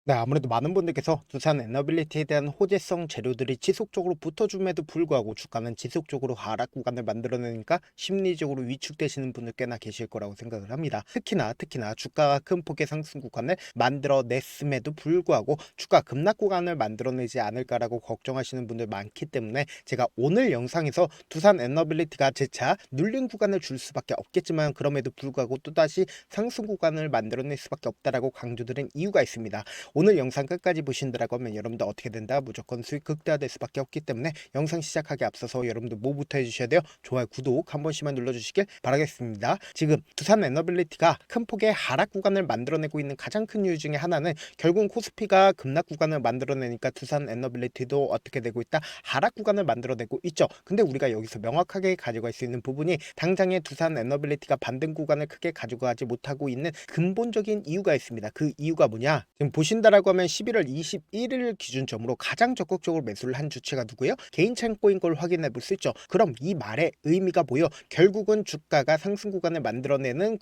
네, 아무래도 많은 분들께서 두산 에너빌리티에 대한 호재성 재료들이 지속적으로 붙어줌에도 불구하고 주가는 지속적으로 하락 구간을 만들어내니까 심리적으로 위축되시는 분들 꽤나 계실 거라고 생각을 합니다. 특히나 주가가 큰 폭의 상승 구간을 만들어냈음에도 불구하고 주가 급락 구간을 만들어내지 않을까라고 걱정하시는 분들 많기 때문에 제가 오늘 영상에서 두산 에너빌리티가 재차 눌린 구간을 줄 수밖에 없겠지만 그럼에도 불구하고 또다시 상승 구간을 만들어낼 수밖에 없다라고 강조드린 이유가 있습니다. 오늘 영상 끝까지 보신다라고 하면 여러분들 어떻게 된다? 무조건 수익 극대화될 수밖에 없기 때문에 영상 시작하기 앞서서 여러분들 뭐부터 해주셔야 돼요? 좋아요, 구독 한 번씩만 눌러주시길 바라겠습니다. 지금 두산 에너빌리티가 큰 폭의 하락 구간을 만들어내고 있는 가장 큰 이유 중에 하나는 결국 코스피가 급락 구간을 만들어내니까 두산 에너빌리티도 어떻게 되고 있다? 하락 구간을 만들어내고 있죠. 근데 우리가 여기서 명확하게 가져갈 수 있는 부분이 당장의 두산 에너빌리티가 반등 구간을 크게 가져가지 못하고 있는 근본적인 이유가 있습니다. 그 이유가 뭐냐? 지금 보신다라고 하면 11월 21일 기준점으로 가장 적극적으로 매수를 한 주체가 누구예요? 개인 창고인 걸 확인해 볼 수 있죠. 그럼 이 말의 의미가 뭐예요? 결국은 주가가 상승 구간을 만들어내는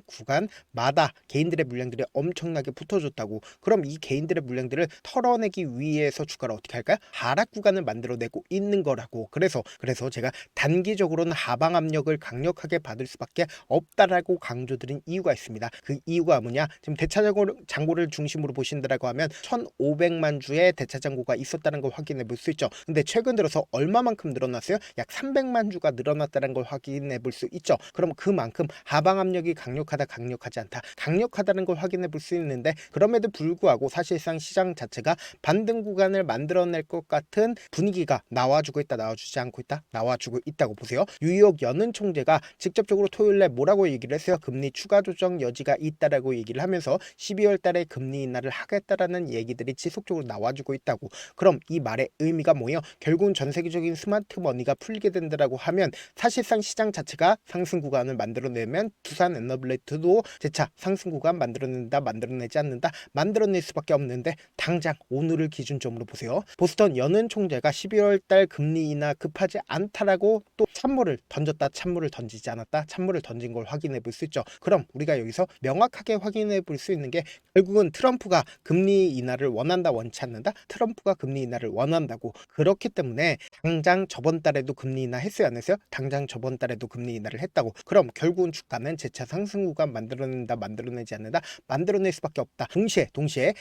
구간마다 개인들의 물량들이 엄청나게 붙어줬다고. 그럼 이 개인들의 물량들을 털어내기 위해서 주가를 어떻게 할까요? 하락 구간을 만들어내고 있는 거라고. 그래서 제가 단기적으로는 하방 압력을 강력하게 받을 수밖에 없다라고 강조드린 이유가 있습니다. 그 이유가 뭐냐? 지금 대차 장고를 중심으로 보신다라고 하면 1,500만 주의 대차 잔고가 있었다는 걸 확인해 볼 수 있죠. 근데 최근 들어서 얼마만큼 늘어났어요? 약 300만 주가 늘어났다는 걸 확인해 볼 수 있죠. 그럼 그만큼 하방 압력이 강력하다, 강력하지 않다, 강력하다는 걸 확인해 볼 수 있는데 그럼에도 불구하고 사실상 시장 자체가 반등 구간을 만들어낼 것 같은 분위기가 나와주고 있다, 나와주지 않고 있다, 나와주고 있다고 보세요. 뉴욕 연은 총재가 직접적으로 토요일에 뭐라고 얘기를 했어요? 금리 추가 조정 여지가 있다라고 얘기를 하면서 12월 달에 금리 인하를 하겠다라는 얘기들이 지속적으로 나와주고 있다고. 그럼 이 말의 의미가 뭐예요? 결국은 전 세계적인 스마트 머니가 풀리게 된다라고 하면 사실상 시장 자체가 상승 구간을 만들어내면 두산 에너블레이트도 재차 상승 구간 만들어낸다, 만들어내지 않는다, 만들어낼 수밖에 없는데 당장 오늘을 기준점으로 보세요. 보스턴 연은 총재가 12월 달 금리 인하 급하지 않다라고 또 찬물을 던졌다, 찬물을 던지지 않았다, 찬물을 던진 걸 확인해 볼 수 있죠. 그럼 우리가 여기서 명확하게 확인해 볼 수 있는 게 결국은 트럼프가 금리 인하를 원한다, 원치 않는다, 트럼프가 금리 인하를 원한다고. 그렇기 때문에 당장 저번 달에도 금리 인하 했어요, 안 했어요? 당장 저번 달에도 금리 인하를 했다고. 그럼 결국은 주가는 재차 상승 구간 만들어낸다, 만들어내지 않는다, 만들어낼 수밖에 없다. 동시에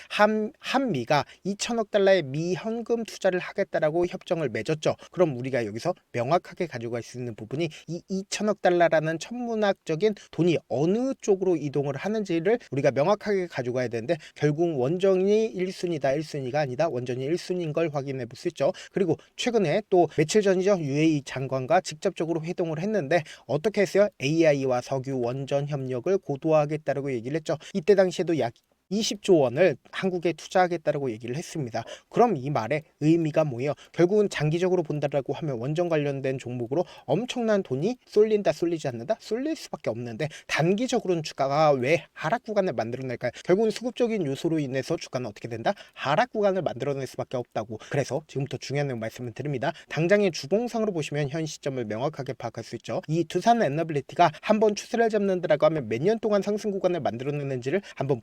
한미가 2천억 달러의 미현금 투자를 하겠다라고 협정을 맺었죠. 그럼 우리가 여기서 명확하게 가져갈 수 있는 부분이 이 2천억 달러라는 천문학적인 돈이 어느 쪽으로 이동을 하는지를 우리가 명확하게 가져가야 되는데 결국 원전이 1순위다, 1순위가 아니다, 원전이 1순위인 걸 확인해 볼 수 있죠. 그리고 최근에 또 며칠 전이죠, UAE 장관과 직접적으로 회동을 했는데 어떻게 했어요? AI와 석유 원전 협력을 고도화하겠다고 얘기를 했죠. 이때 당시에도 약 20조 원을 한국에 투자하겠다라고 얘기를 했습니다. 그럼 이 말의 의미가 뭐예요? 결국은 장기적으로 본다라고 하면 원전 관련된 종목으로 엄청난 돈이 쏠린다, 쏠리지 않는다, 쏠릴 수밖에 없는데 단기적으로는 주가가 왜 하락 구간을 만들어낼까요? 결국은 수급적인 요소로 인해서 주가는 어떻게 된다? 하락 구간을 만들어낼 수밖에 없다고. 그래서 지금부터 중요한 내용 말씀을 드립니다. 당장의 주봉상으로 보시면 현 시점을 명확하게 파악할 수 있죠. 이 두산 에너빌리티가 한번 추세를 잡는다라고 하면 몇 년 동안 상승 구간을 만들어내는지를 한번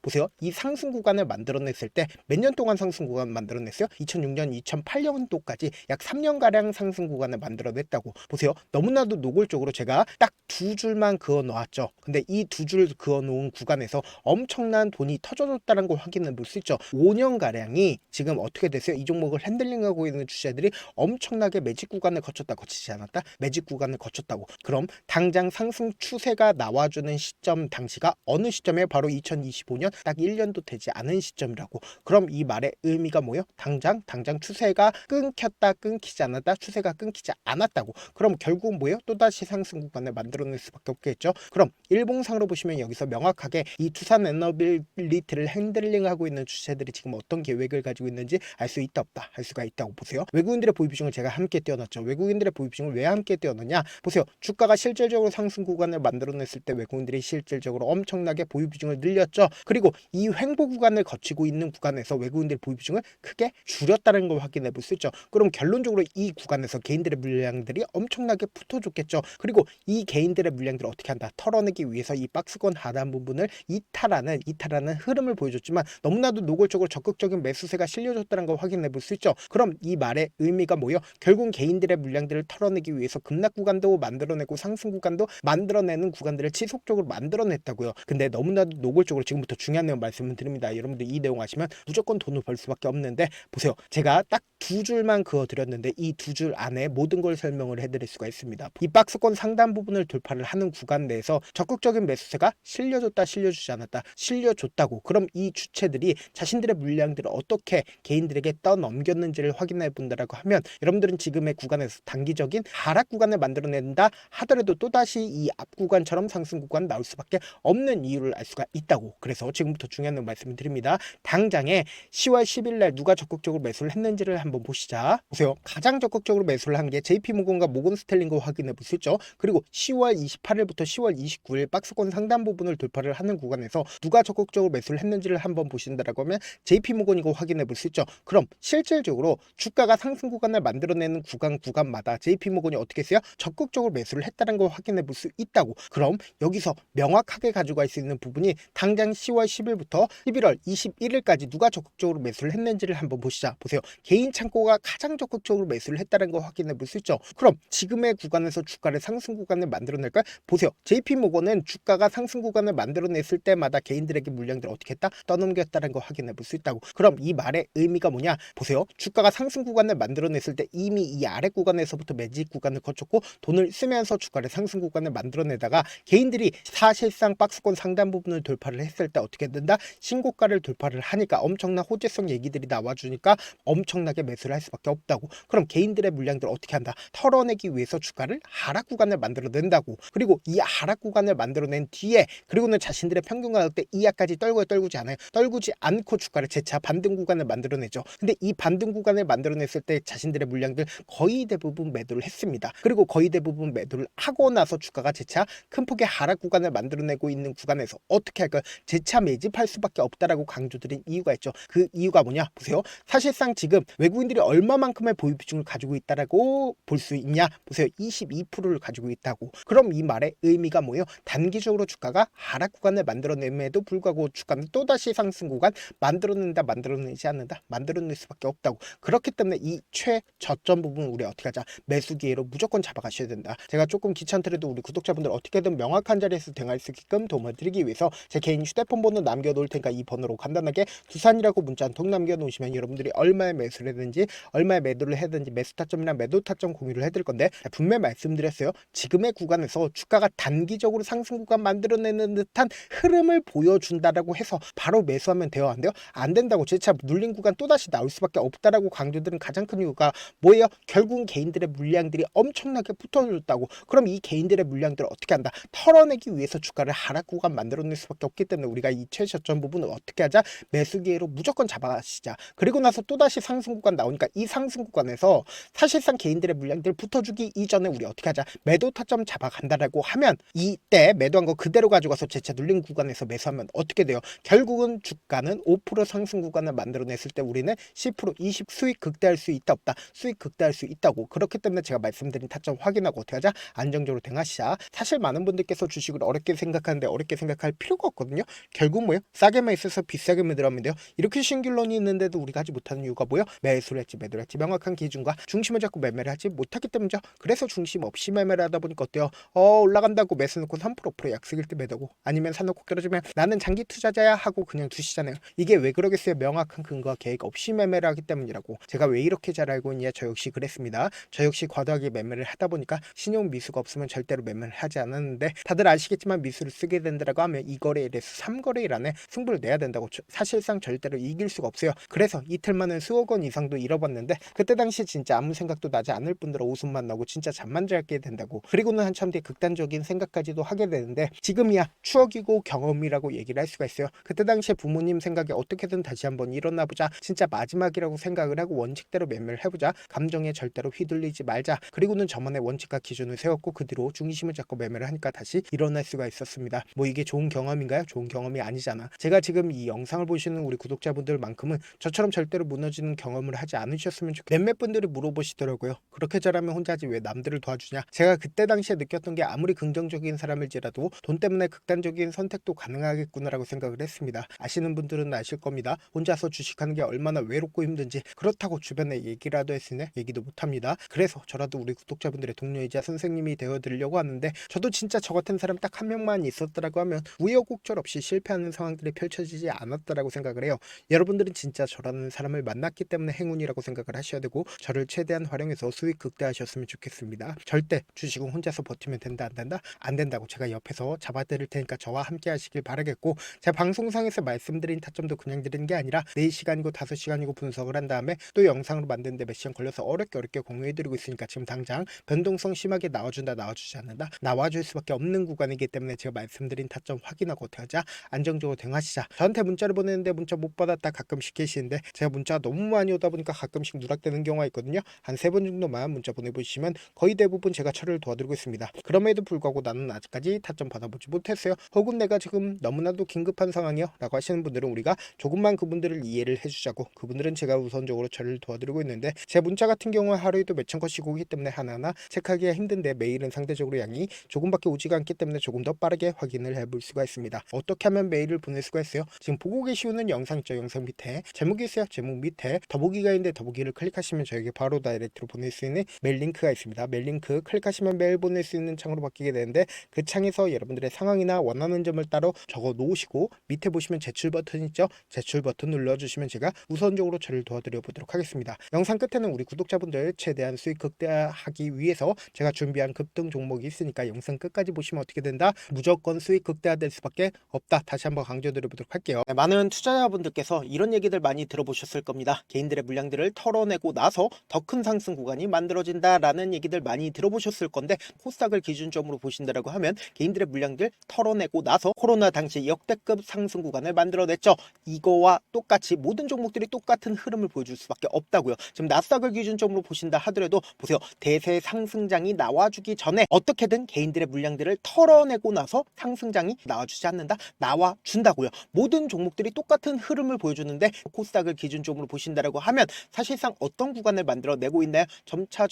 보세요. 이 상승 구간을 만들어냈을 때 몇 년 동안 상승 구간 만들어냈어요? 2006년, 2008년도까지 약 3년가량 상승 구간을 만들어냈다고. 보세요. 너무나도 노골적으로 제가 딱 두 줄만 그어 놓았죠. 근데 이 두 줄 그어 놓은 구간에서 엄청난 돈이 터져줬다는 걸 확인해 볼 수 있죠. 5년가량이 지금 어떻게 됐어요? 이 종목을 핸들링하고 있는 주체들이 엄청나게 매직 구간을 거쳤다, 거치지 않았다? 매직 구간을 거쳤다고. 그럼 당장 상승 추세가 나와주는 시점 당시가 어느 시점에 바로 2025년 딱 1년도 되지 않은 시점이라고. 그럼 이 말의 의미가 뭐예요? 당장 추세가 끊겼다, 끊기지 않았다, 추세가 끊기지 않았다고. 그럼 결국 뭐예요? 또다시 상승 구간을 만들어낼 수밖에 없겠죠. 그럼 일봉상으로 보시면 여기서 명확하게 이 두산 에너빌리티를 핸들링하고 있는 주체들이 지금 어떤 계획을 가지고 있는지 알 수 있다, 없다, 할 수가 있다고 보세요. 외국인들의 보유 비중을 제가 함께 떼어놨죠. 외국인들의 보유 비중을 왜 함께 떼어놨냐? 보세요. 주가가 실질적으로 상승 구간을 만들어냈을 때 외국인들이 실질적으로 엄청나게 보유 비중을 늘렸죠. 그리고 그리고 이 횡보 구간을 거치고 있는 구간에서 외국인들의 보유 비중을 크게 줄였다는 걸 확인해 볼 수 있죠. 그럼 결론적으로 이 구간에서 개인들의 물량들이 엄청나게 붙어줬겠죠. 그리고 이 개인들의 물량들을 어떻게 한다? 털어내기 위해서 이 박스권 하단 부분을 이탈하는 흐름을 보여줬지만 너무나도 노골적으로 적극적인 매수세가 실려졌다는 걸 확인해 볼 수 있죠. 그럼 이 말의 의미가 뭐예요? 결국 개인들의 물량들을 털어내기 위해서 급락 구간도 만들어내고 상승 구간도 만들어내는 구간들을 지속적으로 만들어냈다고요. 근데 너무나도 노골적으로 지금부터 중요한 내용 말씀을 드립니다. 여러분들 이 내용 아시면 무조건 돈을 벌 수밖에 없는데 보세요. 제가 딱 두 줄만 그어드렸는데 이 두 줄 안에 모든 걸 설명을 해드릴 수가 있습니다. 이 박스권 상단 부분을 돌파를 하는 구간 내에서 적극적인 매수세가 실려줬다 실려주지 않았다 실려줬다고. 그럼 이 주체들이 자신들의 물량들을 어떻게 개인들에게 떠넘겼는지를 확인해 본다라고 하면 여러분들은 지금의 구간에서 단기적인 하락 구간을 만들어낸다 하더라도 또다시 이 앞 구간처럼 상승 구간 나올 수밖에 없는 이유를 알 수가 있다고. 그래서 지금부터 중요한 내용 말씀을 드립니다. 당장에 10월 10일 날 누가 적극적으로 매수를 했는지를 한번 보시자. 보세요. 가장 적극적으로 매수를 한 게 JP모건과 모건스탠리인 거 확인해 볼 수 있죠. 그리고 10월 28일부터 10월 29일 박스권 상단 부분을 돌파를 하는 구간에서 누가 적극적으로 매수를 했는지를 한번 보신다라고 하면 JP모건이고 확인해 볼 수 있죠. 그럼 실질적으로 주가가 상승 구간을 만들어내는 구간마다 JP모건이 어떻게 했어요? 적극적으로 매수를 했다는 걸 확인해 볼 수 있다고. 그럼 여기서 명확하게 가져갈 수 있는 부분이 당장 10월 10일부터 11월 21일까지 누가 적극적으로 매수를 했는지를 한번 보시자. 보세요. 개인 창고가 가장 적극적으로 매수를 했다는 걸 확인해 볼 수 있죠. 그럼 지금의 구간에서 주가를 상승 구간을 만들어낼까? 보세요. JP모건은 주가가 상승 구간을 만들어냈을 때마다 개인들에게 물량들을 어떻게 했다? 떠넘겼다는 걸 확인해 볼 수 있다고. 그럼 이 말의 의미가 뭐냐? 보세요. 주가가 상승 구간을 만들어냈을 때 이미 이 아래 구간에서부터 매집 구간을 거쳤고 돈을 쓰면서 주가를 상승 구간을 만들어내다가 개인들이 사실상 박스권 상단 부분을 돌파를 했을 때 어떻게 된다? 신고가를 돌파를 하니까 엄청난 호재성 얘기들이 나와주니까 엄청나게 매수를 할 수밖에 없다고. 그럼 개인들의 물량들을 어떻게 한다? 털어내기 위해서 주가를 하락 구간을 만들어낸다고. 그리고 이 하락 구간을 만들어낸 뒤에 그리고는 자신들의 평균 가격대 이하까지 떨구지 않아요. 떨구지 않고 주가를 재차 반등 구간을 만들어내죠. 근데 이 반등 구간을 만들어냈을 때 자신들의 물량들 거의 대부분 매도를 했습니다. 그리고 거의 대부분 매도를 하고 나서 주가가 재차 큰 폭의 하락 구간을 만들어내고 있는 구간에서 어떻게 할까요? 재차 매집할 수밖에 없다라고 강조드린 이유가 있죠. 그 이유가 뭐냐? 보세요. 사실상 지금 외국인들이 얼마만큼의 보유 비중을 가지고 있다라고 볼 수 있냐? 보세요. 22%를 가지고 있다고. 그럼 이 말의 의미가 뭐예요? 단기적으로 주가가 하락 구간을 만들어냄에도 불구하고 주가는 또다시 상승 구간 만들어내지 않는다. 만들어낼 수밖에 없다고. 그렇기 때문에 이 최저점 부분 우리 어떻게 하자? 매수 기회로 무조건 잡아가셔야 된다. 제가 조금 귀찮더라도 우리 구독자분들 어떻게든 명확한 자리에서 대응할 수 있게끔 도움을 드리기 위해서 제 개인 휴대폰 번호 남겨놓을 테니까 이 번호로 간단하게 두산이라고 문자 한 통 남겨놓으시면 여러분들이 얼마에 매수를 했는지 얼마에 매도를 했는지 매수 타점이나 매도 타점 공유를 해드릴 건데 분명히 말씀드렸어요. 지금의 구간에서 주가가 단기적으로 상승 구간 만들어내는 듯한 흐름을 보여준다라고 해서 바로 매수하면 돼요? 안 돼요? 안 된다고. 재차 눌린 구간 또다시 나올 수밖에 없다라고 강조드린 가장 큰 이유가 뭐예요? 결국은 개인들의 물량들이 엄청나게 붙어줬다고. 그럼 이 개인들의 물량들을 어떻게 한다? 털어내기 위해서 주가를 하락 구간 만들어낼 수밖에 없기 때문에 우리가 이 최저점 부분을 어떻게 하자? 매수 기회로 무조건 잡아가시자. 그리고 나서 또다시 상승 구간 나오니까 이 상승 구간에서 사실상 개인들의 물량들 붙어주기 이전에 우리 어떻게 하자? 매도 타점 잡아간다라고 하면 이때 매도한 거 그대로 가져가서 재차 눌린 구간에서 매수하면 어떻게 돼요? 결국은 주가는 5% 상승 구간을 만들어냈을 때 우리는 10%, 20 수익 극대화할 수 있다 없다? 수익 극대화할 수 있다고. 그렇기 때문에 제가 말씀드린 타점 확인하고 어떻게 하자? 안정적으로 대응하시자. 사실 많은 분들께서 주식을 어렵게 생각하는데 어렵게 생각할 필요가 없거든요. 결국 뭐예요? 싸게만 있어서 비싸게 매도하면 돼요. 이렇게 신규론이 있는데도 우리가 하지 못하는 이유가 뭐예요? 매수를 했지 매도를 했지 명확한 기준과 중심을 잡고 매매를 하지 못하기 때문이죠. 그래서 중심 없이 매매를 하다 보니까 어때요? 올라간다고 매수 놓고 3% 약속일 때 매도고 아니면 사놓고 떨어지면 나는 장기 투자자야 하고 그냥 두시잖아요. 이게 왜 그러겠어요? 명확한 근거와 계획 없이 매매를 하기 때문이라고. 제가 왜 이렇게 잘 알고 있냐? 저 역시 그랬습니다. 저 역시 과도하게 매매를 하다 보니까 신용 미수가 없으면 절대로 매매를 하지 않았는데 다들 아시겠지만 미수를 쓰게 된다라고 하면 이 거래에 대해서 3거래일 안에 승부를 내야 된다고. 사실상 절대로 이길 수가 없어요. 그래서 이틀 만에 수억 원 이상도 잃어봤는데 그때 당시 진짜 아무 생각도 나지 않을 뿐더러 웃음만 나고 진짜 잠만 잘게 된다고. 그리고는 한참 뒤에 극단적인 생각까지도 하게 되는데 지금이야 추억이고 경험이라고 얘기를 할 수가 있어요. 그때 당시에 부모님 생각에 어떻게든 다시 한번 일어나보자. 진짜 마지막이라고 생각을 하고 원칙대로 매매를 해보자. 감정에 절대로 휘둘리지 말자. 그리고는 저만의 원칙과 기준을 세웠고 그 뒤로 중심을 잡고 매매를 하니까 다시 일어날 수가 있었습니다. 뭐 이게 좋은 경험인가요? 좋은 경험이 아니잖아. 제가 지금 이 영상을 보시는 우리 구독자분들만큼은 저처럼 절대로 무너지는 경험을 하지 않으셨으면 좋겠어요. 몇몇 분들이 물어보시더라고요. 그렇게 잘하면 혼자 하지 왜 남들을 도와주냐. 제가 그때 당시에 느꼈던 게 아무리 긍정적인 사람일지라도 돈 때문에 극단적인 선택도 가능하겠구나라고 생각을 했습니다. 아시는 분들은 아실 겁니다. 혼자서 주식하는 게 얼마나 외롭고 힘든지. 그렇다고 주변에 얘기라도 했으니 얘기도 못합니다. 그래서 저라도 우리 구독자분들의 동료이자 선생님이 되어드리려고 하는데, 저도 진짜 저 같은 사람 딱 한 명만 있었더라고 하면 우여곡절 없이 실패하는 상황들이 펼쳐지지 않았다라고 생각을 해요. 여러분들은 진짜 저라는 사람을 만났기 때문에 행운이라고 생각을 하셔야 되고, 저를 최대한 활용해서 수익 극대화하셨으면 좋겠습니다. 절대 주식은 혼자서 버티면 된다 안 된다? 안 된다고 제가 옆에서 잡아드릴 테니까 저와 함께 하시길 바라겠고, 제가 방송상에서 말씀드린 타점도 그냥 드리는 게 아니라 4시간이고 5시간이고 분석을 한 다음에 또 영상으로 만드는데 몇 시간 걸려서 어렵게 공유해드리고 있으니까 지금 당장 변동성 심하게 나와준다 나와주지 않는다, 나와줄 수밖에 없는 구간이기 때문에 제가 말씀드린 타점 확인하고 어떻게 하자, 안정적으로 대응하시자. 저한테 문자를 보내는데 문자 못 받았다 가끔씩 계시는데, 제가 문자가 너무 많이 오다 보니까 가끔씩 누락되는 경우가 있거든요. 한 3번 정도만 문자 보내보시면 거의 대부분 제가 처리를 도와드리고 있습니다. 그럼에도 불구하고 나는 아직까지 타점 받아보지 못했어요, 혹은 내가 지금 너무나도 긴급한 상황이요 라고 하시는 분들은 우리가 조금만 그분들을 이해를 해주자고, 그분들은 제가 우선적으로 처리를 도와드리고 있는데, 제 문자 같은 경우는 하루에도 몇천 건씩 오기 때문에 하나하나 체크하기가 힘든데, 메일은 상대적으로 양이 조금밖에 오지가 않기 때문에 조금 더 빠르게 확인을 해볼 수가 있습니다. 어떻게 하면 메일을 보낼 수가 있어요? 지금 보고 계시는 영상 있죠? 영상 밑에 제목이 있어요. 제목 밑에 더보기가 있는데 더보기를 클릭하시면 저에게 바로 다이렉트로 보낼 수 있는 메일 링크가 있습니다. 메일 링크 클릭하시면 메일 보낼 수 있는 창으로 바뀌게 되는데, 그 창에서 여러분들의 상황이나 원하는 점을 따로 적어 놓으시고 밑에 보시면 제출 버튼 있죠? 제출 버튼 눌러주시면 제가 우선적으로 처리를 도와드려 보도록 하겠습니다. 영상 끝에는 우리 구독자분들 최대한 수익 극대화하기 위해서 제가 준비한 급등 종목이 있으니까 영상 끝까지 보시면 어떻게 된다? 무조건 수익 극대화될 수밖에 없다. 다시 한번 강조드려보도록 할게요. 많은 투자자분들께서 이런 얘기들 많이 들어보셨을 겁니다. 개인들의 물량들을 털어내고 나서 더 큰 상승 구간이 만들어진다라는 얘기들 많이 들어보셨을 건데, 코스닥을 기준점으로 보신다라고 하면 개인들의 물량들 털어내고 나서 코로나 당시 역대급 상승 구간을 만들어냈죠. 이거와 똑같이 모든 종목들이 똑같은 흐름을 보여줄 수밖에 없다고요. 지금 나스닥을 기준점으로 보신다 하더라도 보세요. 대세 상승장이 나와주기 전에 어떻게든 개인들의 물량들을 털어내고 나서 상승장이 나와주지 않는다? 나와준다고요. 모든 종목들이 똑같은 흐름을 보여주는데, 코스닥을 기준점으로 보신다라고 하면 사실상 어떤 구간을 만들어내고 있나요? 점차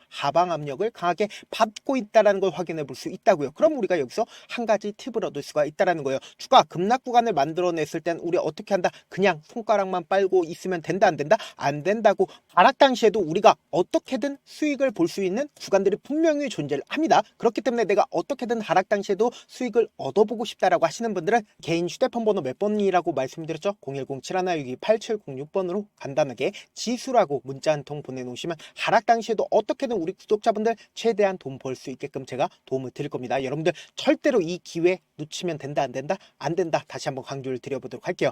하방 압력을 강하게 받고 있다는 걸 확인해 볼 수 있다고요. 그럼 우리가 여기서 한 가지 팁을 얻을 수가 있다는 거예요. 주가 급락 구간을 만들어냈을 땐 우리 어떻게 한다? 그냥 손가락만 빨고 있으면 된다 안 된다? 안 된다고. 하락 당시에도 우리가 어떻게든 수익을 볼 수 있는 구간들이 분명히 존재를 합니다. 그렇기 때문에 내가 어떻게든 하락 당시에도 수익을 얻어보고 싶다라고 하시는 분들은 개인 휴대폰 번호 몇 번이라고 말씀드렸죠? 010-7162-8706번으로 간단하게 지수라고 문자 한 통 보내놓으시면 하락 당시에도 어떻게든 우리 구독자분들 최대한 돈 벌 수 있게끔 제가 도움을 드릴 겁니다. 여러분들 절대로 이 기회 놓치면 된다 안 된다? 안 된다. 다시 한번 강조를 드려보도록 할게요.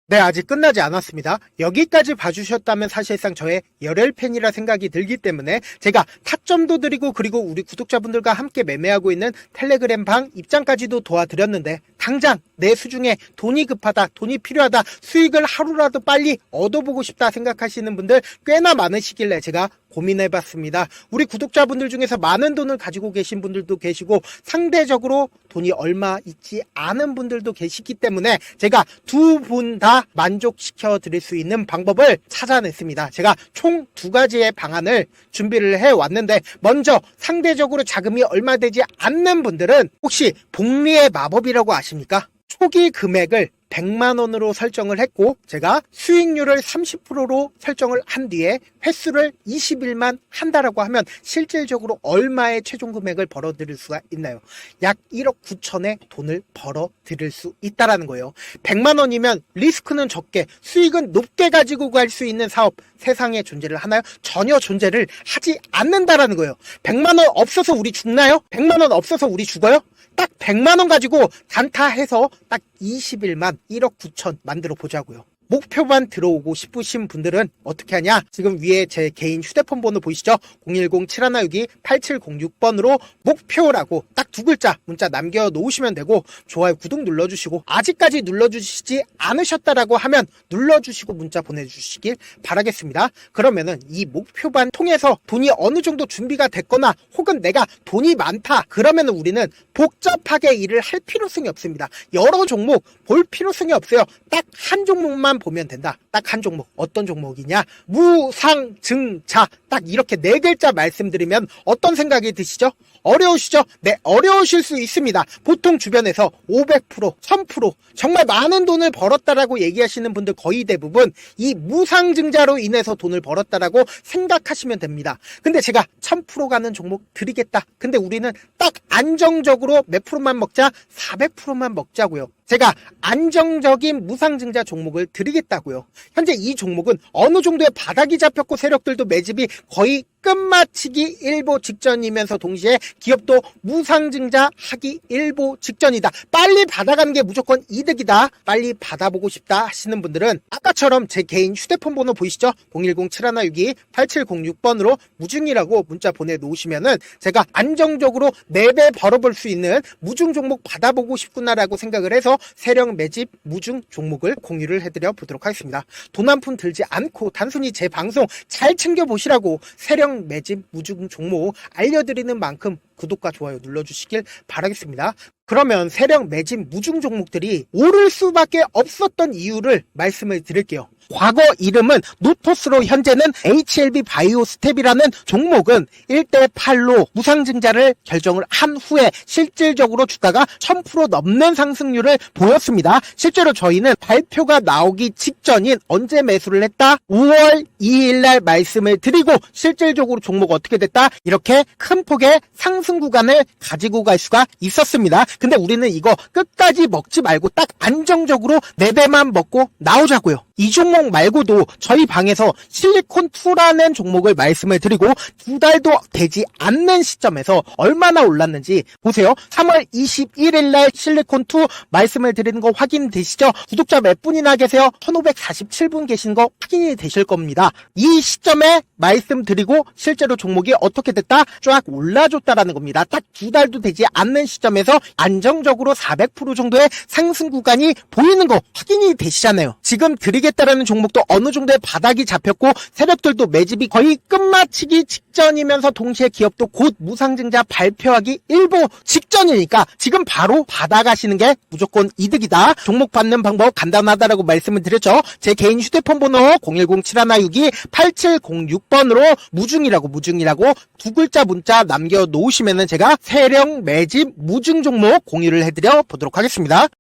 네, 아직 끝나지 않았습니다. 여기까지 봐주셨다면 사실상 저의 열혈 팬이라 생각이 들기 때문에 제가 타점도 드리고, 그리고 우리 구독자분들과 함께 매매하고 있는 텔레그램 방 입장까지도 도와드렸는데, 당장 내 수중에 돈이 급하다, 돈이 필요하다, 수익을 하루라도 빨리 얻어보고 싶다 생각하시는 분들 꽤나 많으시길래 제가 고민해봤습니다. 우리 구독자분들 중에서 많은 돈을 가지고 계신 분들도 계시고, 상대적으로 돈이 얼마 있지 않은 분들도 계시기 때문에 제가 두 분 다 만족시켜 드릴 수 있는 방법을 찾아냈습니다. 제가 총 2가지의 방안을 준비를 해왔는데, 먼저 상대적으로 자금이 얼마 되지 않는 분들은 혹시 복리의 마법이라고 아십니까? 초기 금액을 100만원으로 설정을 했고, 제가 수익률을 30%로 설정을 한 뒤에 횟수를 20일만 한다라고 하면 실질적으로 얼마의 최종 금액을 벌어들일 수가 있나요? 약 1억 9천의 돈을 벌어들일 수 있다라는 거예요. 100만원이면 리스크는 적게 수익은 높게 가지고 갈 수 있는 사업, 세상에 존재를 하나요? 전혀 존재를 하지 않는다라는 거예요. 100만원 없어서 우리 죽나요? 100만원 없어서 우리 죽어요? 딱 100만원 가지고 단타해서 딱 20일만 1억 9천 만들어 보자고요. 목표만 들어오고 싶으신 분들은 어떻게 하냐? 지금 위에 제 개인 휴대폰 번호 보이시죠? 010-7162-8706번으로 목표라고 딱 두 글자 문자 남겨놓으시면 되고, 좋아요, 구독 눌러주시고, 아직까지 눌러주시지 않으셨다라고 하면 눌러주시고 문자 보내주시길 바라겠습니다. 그러면은 이 목표반 통해서 돈이 어느 정도 준비가 됐거나 혹은 내가 돈이 많다 그러면은 우리는 복잡하게 일을 할 필요성이 없습니다. 여러 종목 볼 필요성이 없어요. 딱 한 종목만 보면 된다. 딱 한 종목. 어떤 종목이냐? 무상증자. 딱 이렇게 네 글자 말씀드리면 어떤 생각이 드시죠? 어려우시죠? 네, 어려우실 수 있습니다. 보통 주변에서 500%, 1000% 정말 많은 돈을 벌었다라고 얘기하시는 분들 거의 대부분 이 무상증자로 인해서 돈을 벌었다라고 생각하시면 됩니다. 근데 제가 1000% 가는 종목 드리겠다. 근데 우리는 딱 안정적으로 몇 프로만 먹자? 400%만 먹자고요. 제가 안정적인 무상증자 종목을 드리겠다고요. 현재 이 종목은 어느 정도의 바닥이 잡혔고 세력들도 매집이 거의 끝마치기 일보 직전이면서 동시에 기업도 무상증자 하기 일보 직전이다. 빨리 받아가는 게 무조건 이득이다. 빨리 받아보고 싶다 하시는 분들은 아까처럼 제 개인 휴대폰 번호 보이시죠? 010-7162-8706번으로 무중이라고 문자 보내놓으시면은 제가 안정적으로 4배 벌어볼 수 있는 무중 종목 받아보고 싶구나라고 생각을 해서 세력 매집 무중 종목을 공유를 해드려 보도록 하겠습니다. 돈 한 푼 들지 않고 단순히 제 방송 잘 챙겨보시라고 세력 매집 무중 종목 알려드리는 만큼 구독과 좋아요 눌러주시길 바라겠습니다. 그러면 세력 매집 무중 종목들이 오를 수밖에 없었던 이유를 말씀을 드릴게요. 과거 이름은 노토스로 현재는 HLB 바이오스텝이라는 종목은 1대8로 무상증자를 결정을 한 후에 실질적으로 주가가 1000% 넘는 상승률을 보였습니다. 실제로 저희는 발표가 나오기 직전인 언제 매수를 했다? 5월 2일날 말씀을 드리고 실질적으로 종목 어떻게 됐다? 이렇게 큰 폭의 상승 구간을 가지고 갈 수가 있었습니다. 근데 우리는 이거 끝까지 먹지 말고 딱 안정적으로 4배만 먹고 나오자고요. 이 종목 말고도 저희 방에서 실리콘2라는 종목을 말씀을 드리고 2달도 되지 않는 시점에서 얼마나 올랐는지 보세요. 3월 21일 날 실리콘2 말씀을 드리는 거 확인되시죠? 구독자 몇 분이나 계세요? 1547분 계신 거 확인이 되실 겁니다. 이 시점에 말씀드리고 실제로 종목이 어떻게 됐다? 쫙 올라줬다라는 겁니다. 딱 2달도 되지 않는 시점에서 안정적으로 400% 정도의 상승 구간이 보이는 거 확인이 되시잖아요. 지금 드리겠다라는 종목도 어느 정도의 바닥이 잡혔고 세력들도 매집이 거의 끝마치기 직전이면서 동시에 기업도 곧 무상증자 발표하기 일보 직전이니까 지금 바로 받아가시는 게 무조건 이득이다. 종목 받는 방법 간단하다라고 말씀을 드렸죠. 제 개인 휴대폰 번호 010-7162-8706번으로 무중이라고 두 글자 문자 남겨놓으시면은 제가 세력 매집 무중 종목 공유를 해드려 보도록 하겠습니다.